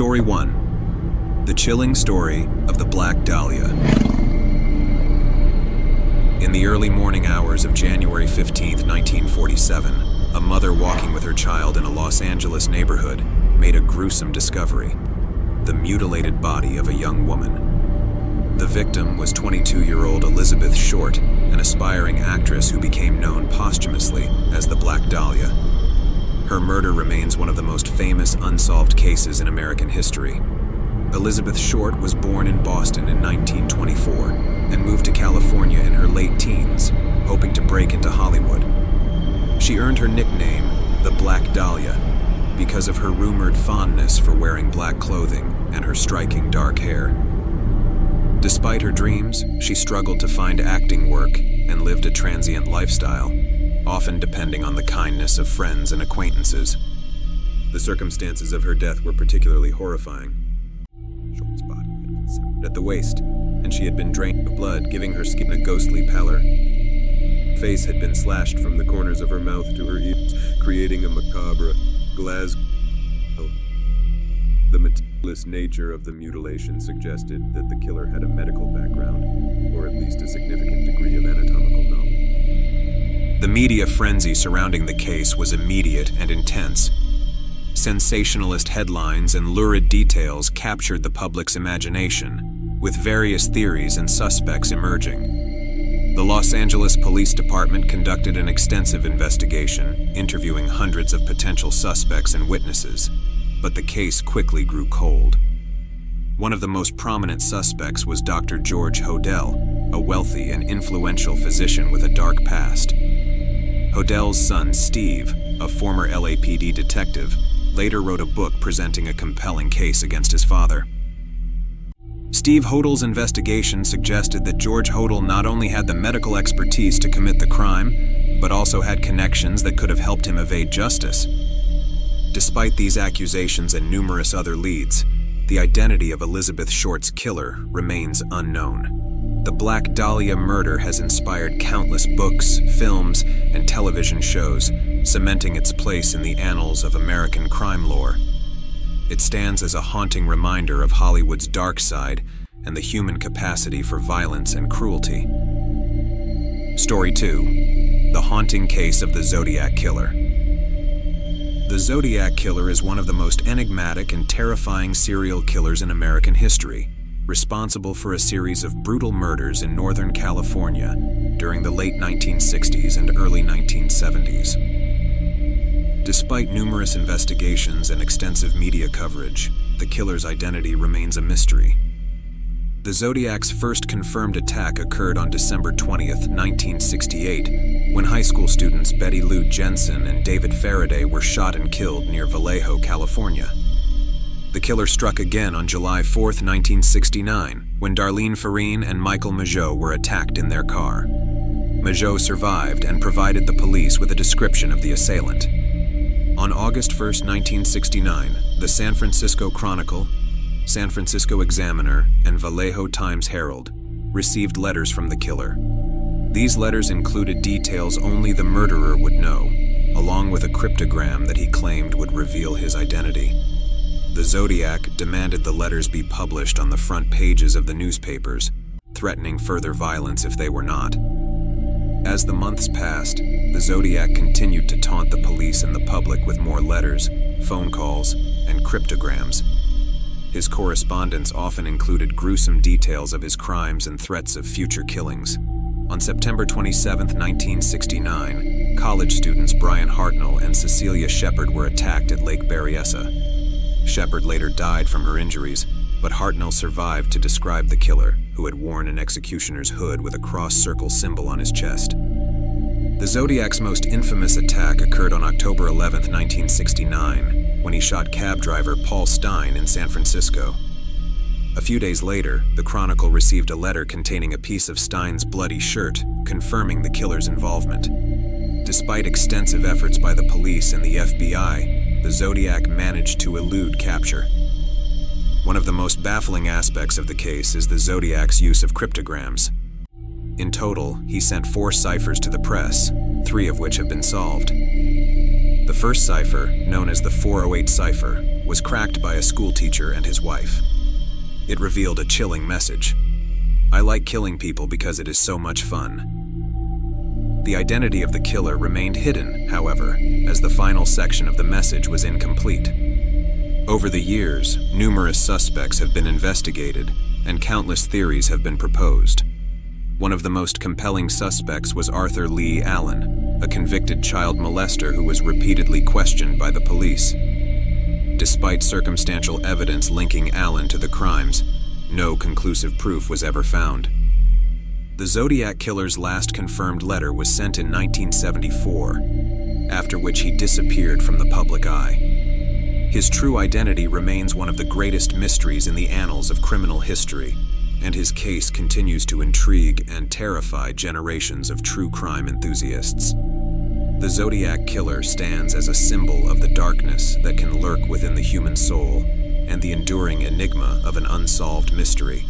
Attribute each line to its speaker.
Speaker 1: Story 1. The chilling story of the Black Dahlia. In the early morning hours of January 15, 1947, a mother walking with her child in a Los Angeles neighborhood made a gruesome discovery: the mutilated body of a young woman. The victim was 22-year-old Elizabeth Short, an aspiring actress who became known posthumously as the Black Dahlia. Her murder remains one of the most famous unsolved cases in American history. Elizabeth Short was born in Boston in 1924 and moved to California in her late teens, hoping to break into Hollywood. She earned her nickname, the Black Dahlia, because of her rumored fondness for wearing black clothing and her striking dark hair. Despite her dreams, she struggled to find acting work and lived a transient lifestyle, often depending on the kindness of friends and acquaintances. The circumstances of her death were particularly horrifying. Short's body had been severed at the waist, and she had been drained of blood, giving her skin a ghostly pallor. Her face had been slashed from the corners of her mouth to her ears, creating a macabre glass. The meticulous nature of the mutilation suggested that the killer had a medical background, or at least a significant degree of anatomical knowledge. The media frenzy surrounding the case was immediate and intense. Sensationalist headlines and lurid details captured the public's imagination, with various theories and suspects emerging. The Los Angeles Police Department conducted an extensive investigation, interviewing hundreds of potential suspects and witnesses, but the case quickly grew cold. One of the most prominent suspects was Dr. George Hodel, a wealthy and influential physician with a dark past. Hodel's son, Steve, a former LAPD detective, later wrote a book presenting a compelling case against his father. Steve Hodel's investigation suggested that George Hodel not only had the medical expertise to commit the crime, but also had connections that could have helped him evade justice. Despite these accusations and numerous other leads, the identity of Elizabeth Short's killer remains unknown. The Black Dahlia murder has inspired countless books, films, and television shows, cementing its place in the annals of American crime lore. It stands as a haunting reminder of Hollywood's dark side and the human capacity for violence and cruelty. Story 2. The haunting case of the Zodiac Killer. The Zodiac Killer is one of the most enigmatic and terrifying serial killers in American history, responsible for a series of brutal murders in Northern California during the late 1960s and early 1970s. Despite numerous investigations and extensive media coverage, the killer's identity remains a mystery. The Zodiac's first confirmed attack occurred on December 20th, 1968, when high school students Betty Lou Jensen and David Faraday were shot and killed near Vallejo, California. The killer struck again on July 4th, 1969, when Darlene Ferrin and Michael Mageau were attacked in their car. Mageau survived and provided the police with a description of the assailant. On August 1st, 1969, the San Francisco Chronicle, San Francisco Examiner, and Vallejo Times-Herald received letters from the killer. These letters included details only the murderer would know, along with a cryptogram that he claimed would reveal his identity. The Zodiac demanded the letters be published on the front pages of the newspapers, threatening further violence if they were not. As the months passed, the Zodiac continued to taunt the police and the public with more letters, phone calls, and cryptograms. His correspondence often included gruesome details of his crimes and threats of future killings. On September 27, 1969, college students Brian Hartnell and Cecilia Shepard were attacked at Lake Berryessa. Shepard later died from her injuries, but Hartnell survived to describe the killer, who had worn an executioner's hood with a cross-circle symbol on his chest. The Zodiac's most infamous attack occurred on October 11, 1969, when he shot cab driver Paul Stine in San Francisco. A few days later, the Chronicle received a letter containing a piece of Stine's bloody shirt, confirming the killer's involvement. Despite extensive efforts by the police and the FBI, the Zodiac managed to elude capture. One of the most baffling aspects of the case is the Zodiac's use of cryptograms. In total, he sent 4 ciphers to the press, 3 of which have been solved. The The first cipher, known as the 408 cipher, was cracked by a schoolteacher and his wife. It revealed a chilling message. "I like killing people because it is so much fun." The identity of the killer remained hidden, however, as the final section of the message was incomplete. Over the years, numerous suspects have been investigated, and countless theories have been proposed. One of the most compelling suspects was Arthur Lee Allen, a convicted child molester who was repeatedly questioned by the police. Despite circumstantial evidence linking Allen to the crimes, no conclusive proof was ever found. The Zodiac Killer's last confirmed letter was sent in 1974, after which he disappeared from the public eye. His true identity remains one of the greatest mysteries in the annals of criminal history, and his case continues to intrigue and terrify generations of true crime enthusiasts. The Zodiac Killer stands as a symbol of the darkness that can lurk within the human soul and the enduring enigma of an unsolved mystery.